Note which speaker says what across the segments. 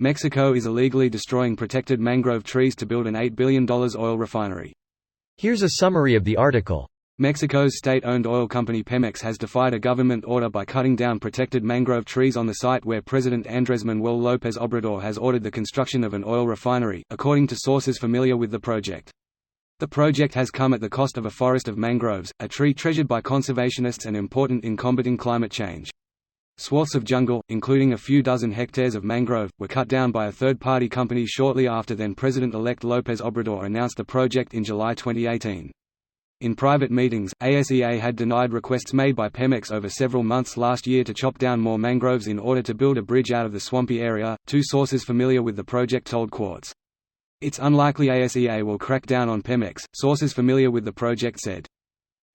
Speaker 1: Mexico is illegally destroying protected mangrove trees to build an $8 billion oil refinery.
Speaker 2: Here's a summary of the article.
Speaker 1: Mexico's state-owned oil company Pemex has defied a government order by cutting down protected mangrove trees on the site where President Andrés Manuel López Obrador has ordered the construction of an oil refinery, according to sources familiar with the project. The project has come at the cost of a forest of mangroves, a tree treasured by conservationists and important in combating climate change. Swaths of jungle, including a few dozen hectares of mangrove, were cut down by a third-party company shortly after then-President-elect López Obrador announced the project in July 2018. In private meetings, ASEA had denied requests made by Pemex over several months last year to chop down more mangroves in order to build a bridge out of the swampy area, two sources familiar with the project told Quartz. It's unlikely ASEA will crack down on Pemex, sources familiar with the project said.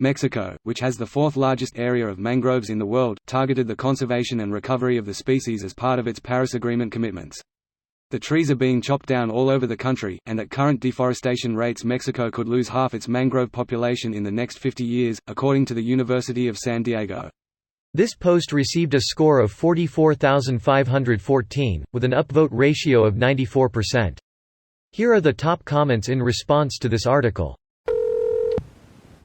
Speaker 1: Mexico, which has the fourth-largest area of mangroves in the world, targeted the conservation and recovery of the species as part of its Paris Agreement commitments. The trees are being chopped down all over the country, and at current deforestation rates Mexico could lose half its mangrove population in the next 50 years, according to the University of San Diego.
Speaker 2: This post received a score of 44,514, with an upvote ratio of 94%. Here are the top comments in response to this article.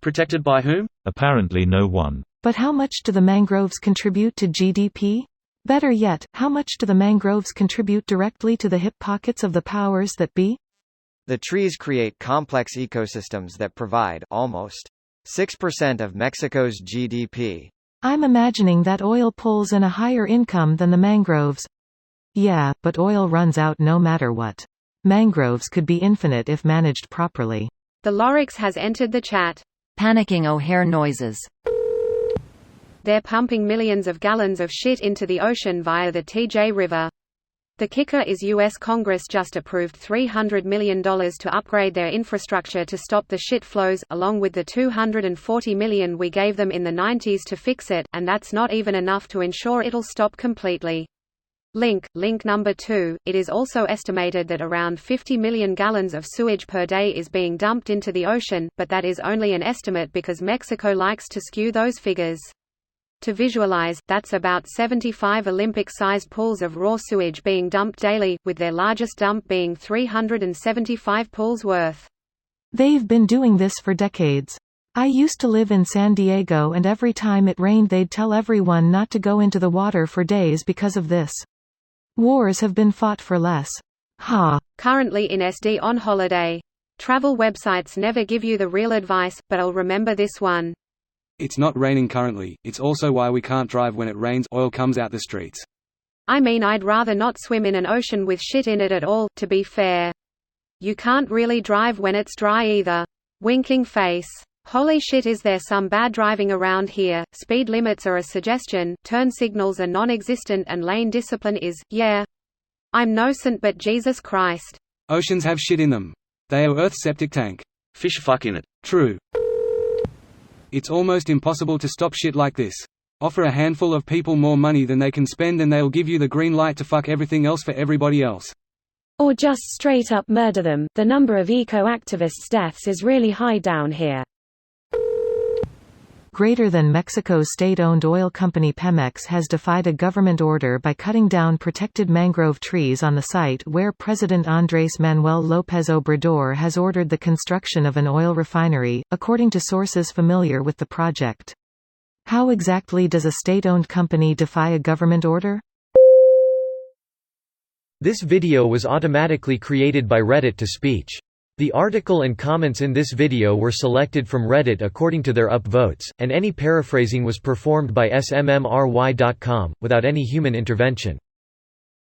Speaker 3: Protected by whom?
Speaker 4: Apparently no one.
Speaker 5: But how much do the mangroves contribute to GDP? Better yet, how much do the mangroves contribute directly to the hip pockets of the powers that be?
Speaker 6: The trees create complex ecosystems that provide almost 6% of Mexico's GDP.
Speaker 5: I'm imagining that oil pulls in a higher income than the mangroves. Yeah, but oil runs out no matter what. Mangroves could be infinite if managed properly.
Speaker 7: The Lorix has entered the chat.
Speaker 8: Panicking O'Hare noises.
Speaker 7: They're pumping millions of gallons of shit into the ocean via the TJ River. The kicker is U.S. Congress just approved $300 million to upgrade their infrastructure to stop the shit flows, along with the $240 million we gave them in the 90s to fix it, and that's not even enough to ensure it'll stop completely. Link number 2, it is also estimated that around 50 million gallons of sewage per day is being dumped into the ocean, but that is only an estimate because Mexico likes to skew those figures. To visualize, that's about 75 Olympic-sized pools of raw sewage being dumped daily, with their largest dump being 375 pools worth.
Speaker 5: They've been doing this for decades. I used to live in San Diego and every time it rained they'd tell everyone not to go into the water for days because of this. Wars have been fought for less. Ha!
Speaker 7: Currently in SD on holiday. Travel websites never give you the real advice, but I'll remember this one.
Speaker 1: It's not raining currently, it's also why we can't drive when it rains, oil comes out the streets.
Speaker 7: I mean, I'd rather not swim in an ocean with shit in it at all, to be fair. You can't really drive when it's dry either. Winking face. Holy shit, is there some bad driving around here? Speed limits are a suggestion, turn signals are non-existent and lane discipline is, yeah. I'm no saint but Jesus Christ.
Speaker 1: Oceans have shit in them. They are Earth's septic tank.
Speaker 3: Fish fuck in it.
Speaker 1: True. It's almost impossible to stop shit like this. Offer a handful of people more money than they can spend and they'll give you the green light to fuck everything else for everybody else.
Speaker 9: Or just straight up murder them. The number of eco-activists' deaths is really high down here.
Speaker 5: Greater than Mexico's state-owned oil company Pemex has defied a government order by cutting down protected mangrove trees on the site where President Andrés Manuel López Obrador has ordered the construction of an oil refinery, according to sources familiar with the project. How exactly does a state-owned company defy a government order?
Speaker 2: This video was automatically created by Reddit to speech. The article and comments in this video were selected from Reddit according to their upvotes, and any paraphrasing was performed by smmry.com, without any human intervention.